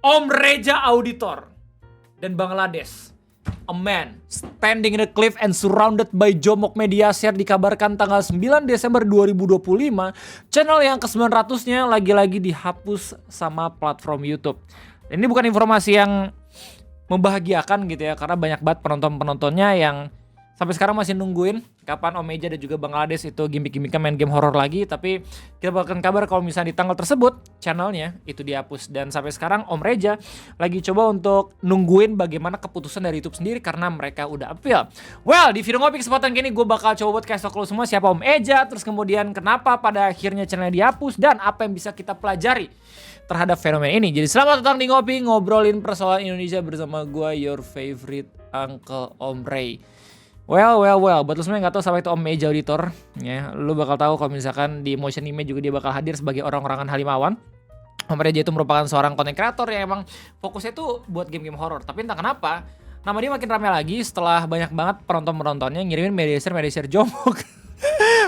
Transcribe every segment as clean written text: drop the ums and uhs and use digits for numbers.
Om Reza Auditor dan Bangladesh. A man standing in a cliff and surrounded by Jomok Media Share dikabarkan tanggal 9 Desember 2025 channel yang ke-900-nya lagi-lagi dihapus sama platform YouTube. Ini bukan informasi yang membahagiakan gitu ya, karena banyak banget penonton-penontonnya yang sampai sekarang masih nungguin kapan Om Eja dan juga Bangladesh itu gimmick-gimmicknya main game horror lagi. Tapi kita bakal kabar kalau misalnya di tanggal tersebut channelnya itu dihapus. Dan sampai sekarang Om Reza lagi coba untuk nungguin bagaimana keputusan dari YouTube sendiri karena mereka udah appeal. Well, di video ngopi kesempatan kini gue bakal coba buat kasih tau lo semua siapa Om Eja, terus kemudian kenapa pada akhirnya channelnya dihapus, dan apa yang bisa kita pelajari terhadap fenomena ini. Jadi selamat datang di Ngopi, ngobrolin persoalan Indonesia bersama gue, your favorite Uncle Om Ray. Well, buat lo semua yang gak tahu siapa itu Om Eja Auditor, ya, lo bakal tahu kalau misalkan di Motion Image juga dia bakal hadir sebagai orang-orangan Halimawan. Om Eja itu merupakan seorang content creator yang emang fokusnya itu buat game-game horror. Tapi entah kenapa, nama dia makin ramai lagi setelah banyak banget penonton-penontonnya ngirimin media share Jomok.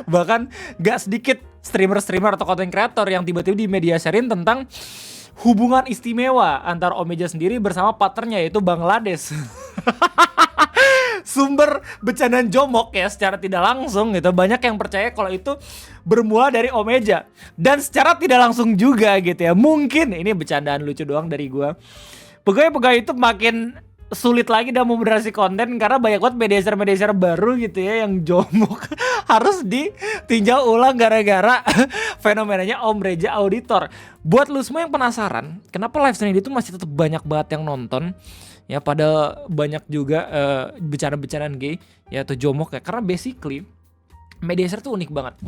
Bahkan gak sedikit streamer atau content creator yang tiba-tiba di media sharein tentang hubungan istimewa antara Om Eja sendiri bersama partnernya yaitu Bangladesh. Sumber bercandaan Jomok ya secara tidak langsung gitu. Banyak yang percaya kalau itu bermula dari Om Eja, dan secara tidak langsung juga gitu ya. Mungkin ini bercandaan lucu doang dari gua. Pegawai itu makin sulit lagi dalam moderasi konten karena banyak banget media share baru gitu ya yang Jomok harus ditinjau ulang gara-gara fenomenanya Om Reza Auditor. Buat lu semua yang penasaran kenapa live stream itu masih tetap banyak banget yang nonton ya, pada banyak juga bercandaan gay ya atau Jomok ya, karena basically media share tuh unik banget.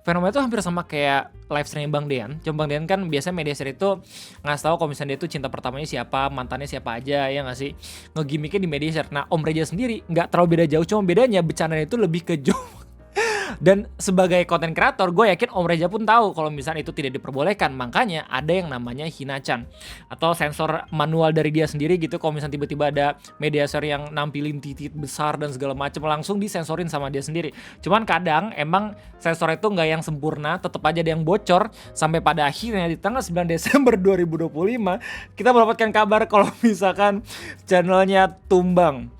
Fenomena itu hampir sama kayak live streaming Bang Dean. Cuma Bang Dean kan biasanya media share itu ngasih tahu kalau misalnya dia tuh cinta pertamanya siapa, mantannya siapa aja, ya nggak sih, ngegimiknya di media share. Nah Om Reza sendiri nggak terlalu beda jauh, cuma bedanya bercandaan itu lebih ke Jomok. Dan sebagai content creator, gue yakin Om Reza pun tahu kalau misalnya itu tidak diperbolehkan. Makanya ada yang namanya Hinachan atau sensor manual dari dia sendiri gitu. Kalau misalnya tiba-tiba ada media share yang nampilin titik besar dan segala macam, langsung disensorin sama dia sendiri. Cuman kadang emang sensor itu nggak yang sempurna, tetap aja ada yang bocor. Sampai pada akhirnya di tanggal 9 Desember 2025 kita mendapatkan kabar kalau misalkan channelnya tumbang.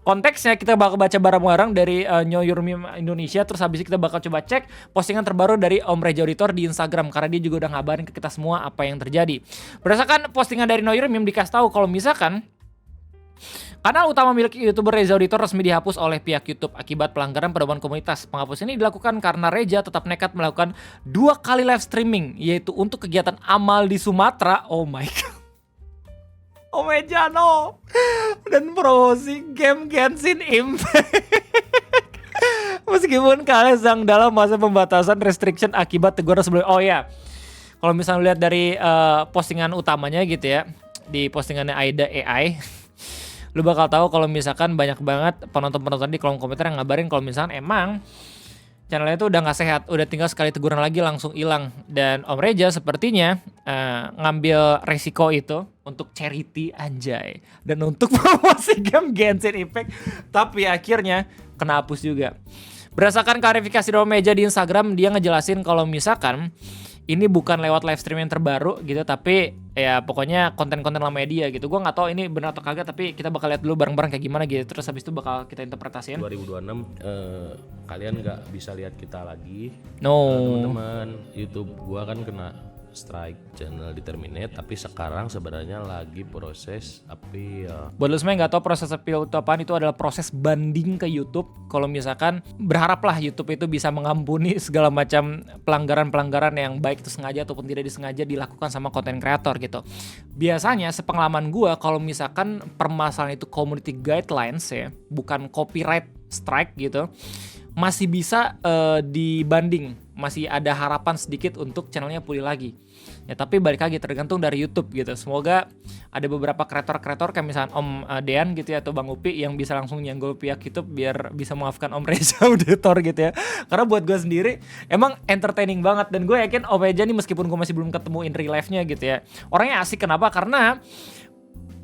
Konteksnya kita bakal baca bareng-bareng dari Know Your Meme Indonesia. Terus habis itu kita bakal coba cek postingan terbaru dari Om Reza Auditor di Instagram, karena dia juga udah ngabarin ke kita semua apa yang terjadi. Berdasarkan postingan dari Know Your Meme dikasih tahu kalau misalkan kanal utama milik YouTuber Reza Auditor resmi dihapus oleh pihak YouTube akibat pelanggaran pedoman komunitas. Penghapusan ini dilakukan karena Reza tetap nekat melakukan 2 kali live streaming, yaitu untuk kegiatan amal di Sumatera. Oh my god, Om Eja no, dan promosi game Genshin Impact. Meskipun kalian sedang dalam masa pembatasan restriction akibat teguran sebelumnya. Oh ya, kalau misalnya lihat dari postingan utamanya gitu ya, di postingannya Aida AI, lu bakal tahu kalau misalkan banyak banget penonton-penonton di kolom komentar yang ngabarin kalau misalkan emang channelnya itu udah gak sehat, udah tinggal sekali teguran lagi langsung hilang. Dan Om Reza sepertinya ngambil resiko itu untuk charity, anjay, dan untuk promosi game Genshin Impact, tapi akhirnya kena hapus juga. Berdasarkan klarifikasi dari Om Eja di Instagram, dia ngejelasin kalau misalkan ini bukan lewat live stream yang terbaru gitu, tapi ya pokoknya konten-konten lama dia gitu. Gue nggak tahu ini benar atau kagak, tapi kita bakal lihat dulu bareng-bareng kayak gimana gitu. Terus habis itu bakal kita interpretasiin. 2026 kalian nggak bisa lihat kita lagi. No. Teman-teman, YouTube gua kan kena strike, channel di terminate, tapi sekarang sebenarnya lagi proses appeal. Buat lo semua yang nggak tahu proses appeal itu apaan, itu adalah proses banding ke YouTube. Kalau misalkan berharaplah YouTube itu bisa mengampuni segala macam pelanggaran-pelanggaran yang baik itu sengaja ataupun tidak disengaja dilakukan sama konten kreator gitu. Biasanya sepengalaman gua kalau misalkan permasalahan itu community guidelines ya, bukan copyright strike gitu, masih bisa dibanding, masih ada harapan sedikit untuk channelnya pulih lagi. Ya tapi balik lagi tergantung dari YouTube gitu. Semoga ada beberapa kreator-kreator kayak misalnya Om Dean gitu ya, atau Bang Upi yang bisa langsung nyenggol pihak YouTube biar bisa memaafkan Om Reza Auditor gitu ya. Karena buat gue sendiri emang entertaining banget, dan gue yakin Om Reza nih meskipun gue masih belum ketemu in real life-nya gitu ya, orangnya asik. Kenapa? Karena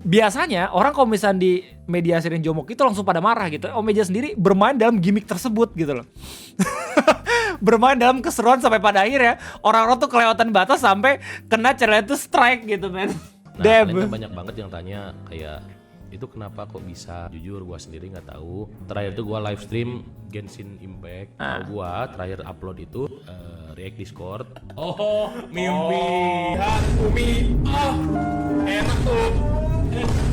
biasanya orang kalau misalnya di media sharing Jomok itu langsung pada marah gitu. Om Eja sendiri bermain dalam gimmick tersebut gitu loh. Bermain dalam keseruan sampai pada akhirnya orang-orang tuh kelewatan batas sampai kena channel itu strike gitu men. Nah, Deb. kalian kan banyak banget yang tanya kayak itu kenapa kok bisa? Jujur gua sendiri nggak tahu. Terakhir itu gua live stream Genshin Impact. Kalau gua terakhir upload itu React Discord. Oh, mimpi. Umi. Oh, enak tuh.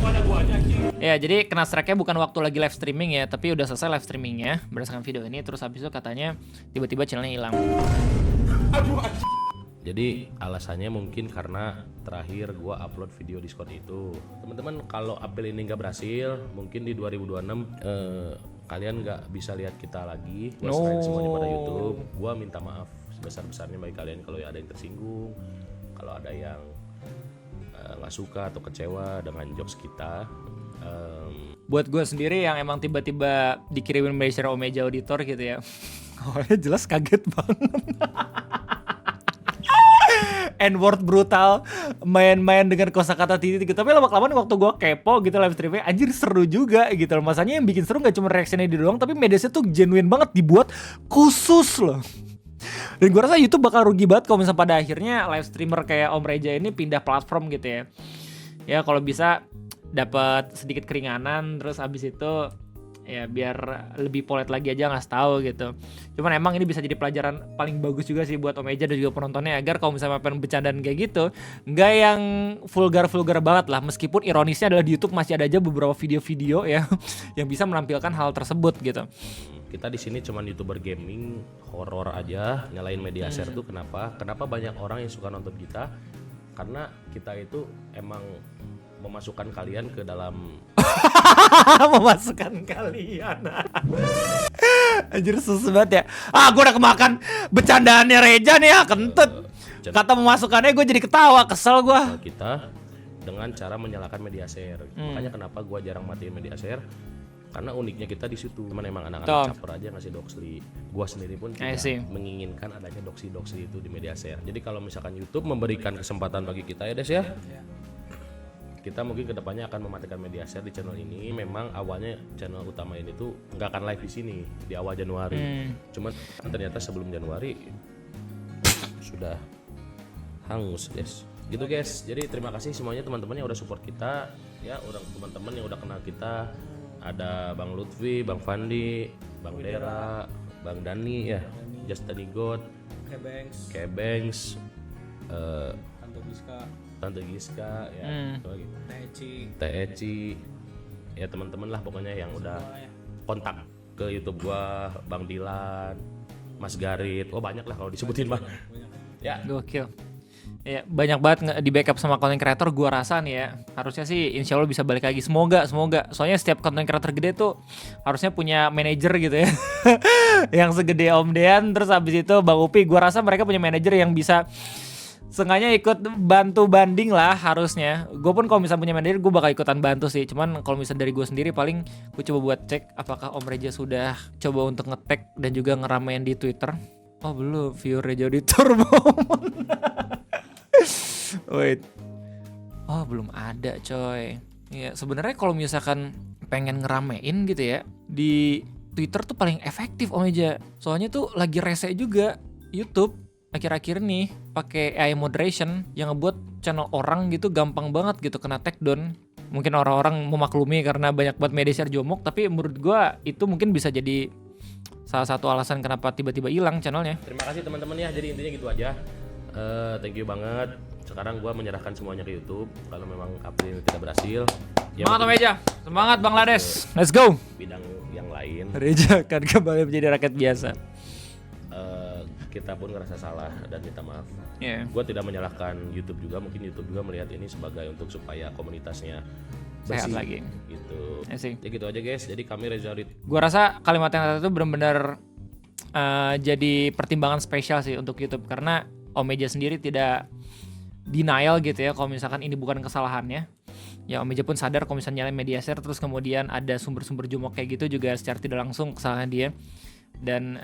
Ada guanya. Ya, jadi kena strike-nya bukan waktu lagi live streaming ya, tapi udah selesai live streamingnya berdasarkan video ini. Terus habis itu katanya tiba-tiba channelnya hilang. Jadi alasannya mungkin karena terakhir gua upload video Discord itu. Teman-teman, kalau April ini nggak berhasil, mungkin di 2026 kalian nggak bisa lihat kita lagi. Gua serahin semuanya pada YouTube. Gua minta maaf sebesar-besarnya bagi kalian kalau ada yang tersinggung, kalau ada yang nggak suka atau kecewa dengan jokes kita. Buat gue sendiri yang emang tiba-tiba dikirimin Malaysia Omeja auditor gitu ya. Awalnya jelas kaget banget. N-word brutal, main-main dengan kosakata titik gitu. Tapi lama-kelamaan waktu gue kepo gitu live streaming, anjir seru juga gitu loh. Masanya yang bikin seru gak cuma reaksinya dia doang, tapi mediasnya tuh genuine banget, dibuat khusus loh. Dan gue rasa YouTube bakal rugi banget kalau misalnya pada akhirnya live streamer kayak Om Reja ini pindah platform gitu ya. Ya kalau bisa dapat sedikit keringanan, terus abis itu ya biar lebih polite lagi aja ngasih tahu gitu. Cuman emang ini bisa jadi pelajaran paling bagus juga sih buat Om Eja dan juga penontonnya, agar kalau misalnya pengen bercandaan kayak gitu nggak yang vulgar banget lah. Meskipun ironisnya adalah di YouTube masih ada aja beberapa video-video ya yang bisa menampilkan hal tersebut gitu. Kita di sini cuman YouTuber gaming horor aja, nyalain media share tuh kenapa banyak orang yang suka nonton kita, karena kita itu emang memasukkan kalian ke dalam memasukkan kalian. Anjir susah banget ya. Gue udah kemakan bercandaannya Reja nih ya, kentut. Kata memasukkannya gue jadi ketawa, kesel gue. kita dengan cara menyalakan media share. Makanya kenapa gue jarang matiin media share, karena uniknya kita di situ. Cuman emang anak-anak caper aja ngasih doxly. Gua sendiri pun tidak menginginkan adanya doxly itu di media share. Jadi kalau misalkan YouTube memberikan kesempatan bagi kita ya Des ya, kita mungkin kedepannya akan mematikan media share di channel ini. Memang awalnya channel utama ini tuh nggak akan live di sini di awal Januari. Cuman ternyata sebelum Januari sudah hangus guys. Gitu guys. Jadi terima kasih semuanya teman-teman yang udah support kita ya, orang teman-teman yang udah kenal kita. Ada Bang Lutfi, Bang Fandi, Bang Dera, Bang Dani ya, Just Dani God, Kebengs, Tante Giska ya, Teh Eci, ya teman-teman lah pokoknya yang udah kontak ke YouTube gua, Bang Dilan, Mas Garit, banyak lah kalau disebutin mah. Ya. Gokil. Ya, banyak banget di backup sama content creator, gua rasa nih ya. Harusnya sih insya Allah bisa balik lagi. Semoga. Soalnya setiap content creator gede tuh harusnya punya manajer gitu ya. Yang segede Om Dean, terus habis itu Bang Upi, gua rasa mereka punya manajer yang bisa sengaja ikut bantu banding lah harusnya. Gue pun kalau misalnya punya manajer gue bakal ikutan bantu sih. Cuman kalau misalnya dari gue sendiri paling gue coba buat cek apakah Om Reja sudah coba untuk nge-tag dan juga ngeramein di Twitter. Oh belum, viewer Reja Auditor wait. Oh belum ada coy. Ya sebenarnya kalau misalkan pengen ngeramein gitu ya, di Twitter tuh paling efektif Om Reja. Soalnya tuh lagi rese juga YouTube akhir-akhir nih pakai AI moderation yang ngebuat channel orang gitu gampang banget gitu kena take down. Mungkin orang-orang memaklumi karena banyak banget media share jomok, tapi menurut gua itu mungkin bisa jadi salah satu alasan kenapa tiba-tiba hilang channelnya. Terima kasih teman-teman ya, jadi intinya gitu aja. Thank you banget. Sekarang gua menyerahkan semuanya ke YouTube. Kalau memang April tidak berhasil, semangat Om Reja, semangat Bangladesh, let's go. Bidang yang lain Reja kan kembali menjadi rakyat biasa. Kita pun ngerasa salah dan minta maaf. Gue tidak menyalahkan YouTube juga, mungkin YouTube juga melihat ini sebagai untuk supaya komunitasnya bersih, sehat lagi gitu. Ya gitu aja guys. Jadi kami Reza Rid. Gue rasa kalimat yang itu benar-benar jadi pertimbangan spesial sih untuk YouTube, karena Om Eja sendiri tidak denial gitu ya kalau misalkan ini bukan kesalahannya. Ya Om Eja pun sadar kalau misalnya nyalain media share terus kemudian ada sumber-sumber jomok kayak gitu juga secara tidak langsung kesalahan dia. Dan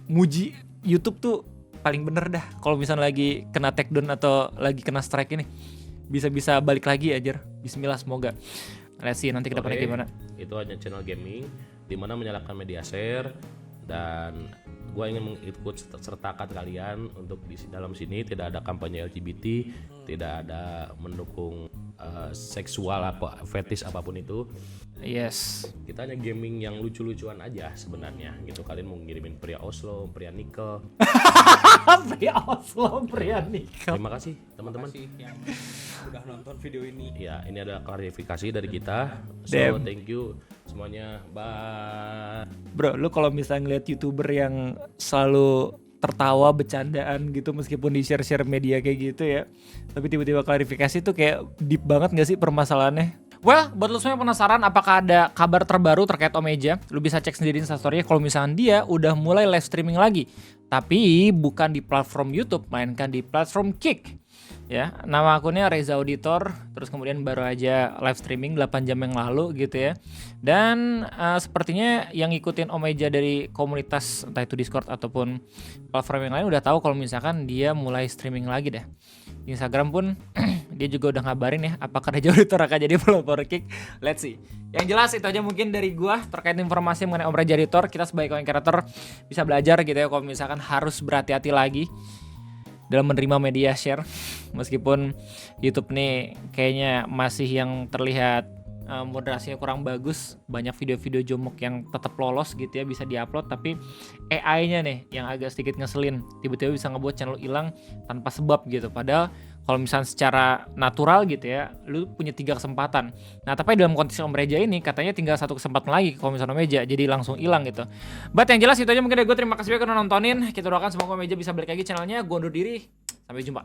muji YouTube tuh paling bener dah kalau misalnya lagi kena takedown atau lagi kena strike ini, bisa balik lagi aja. Bismillah, semoga. Let's see nanti ke depannya gimana. Itu hanya channel gaming dimana menyalakan media share dan gue ingin mengikut sertakan kalian untuk di dalam sini. Tidak ada kampanye LGBT, tidak ada mendukung seksual apa fetish apapun itu. Yes. Kita hanya gaming yang lucu-lucuan aja sebenarnya gitu. Kalian mau ngirimin pria Oslo, pria nikel. Pria Oslo, pria nikel. Terima kasih teman-teman yang udah nonton video ini. Ya, ini ada klarifikasi dari kita. So, Damn. thank you semuanya. Bye. Bro, lu kalau misalnya ngeliat YouTuber yang selalu tertawa bercandaan gitu meskipun di share media kayak gitu ya, tapi tiba-tiba klarifikasi tuh kayak deep banget gak sih permasalahannya? Well, buat lu semua yang penasaran apakah ada kabar terbaru terkait Omeja, lu bisa cek sendiri instastory kalau misalnya dia udah mulai live streaming lagi, tapi bukan di platform YouTube, melainkan di platform Kick. Ya, nama akunnya Reza Auditor, terus kemudian baru aja live streaming 8 jam yang lalu gitu ya. Dan sepertinya yang ngikutin Omeja dari komunitas entah itu Discord ataupun platform yang lain udah tahu kalau misalkan dia mulai streaming lagi dah. Di Instagram pun dia juga udah ngabarin ya apakah Reza Auditor akan jadi follower Kick. Let's see. Yang jelas itu aja mungkin dari gua terkait informasi mengenai Om Reza Auditor. Kita sebagai content creator bisa belajar gitu ya kalau misalkan harus berhati-hati lagi dalam menerima media share, meskipun YouTube nih kayaknya masih yang terlihat moderasinya kurang bagus, banyak video-video jomok yang tetap lolos gitu ya bisa diupload, tapi AI-nya nih yang agak sedikit ngeselin, tiba-tiba bisa ngebuat channel hilang tanpa sebab gitu. Padahal kalau misalnya secara natural gitu ya, lu punya 3 kesempatan. Nah, tapi dalam konteks Om Reza ini katanya tinggal 1 kesempatan lagi kalau misalnya Om Reza, jadi langsung hilang gitu. But yang jelas itu aja mungkin dari gue, terima kasih banyak udah nontonin. Kita doakan semoga Om Reza bisa balik lagi channelnya. Gue undur diri, sampai jumpa.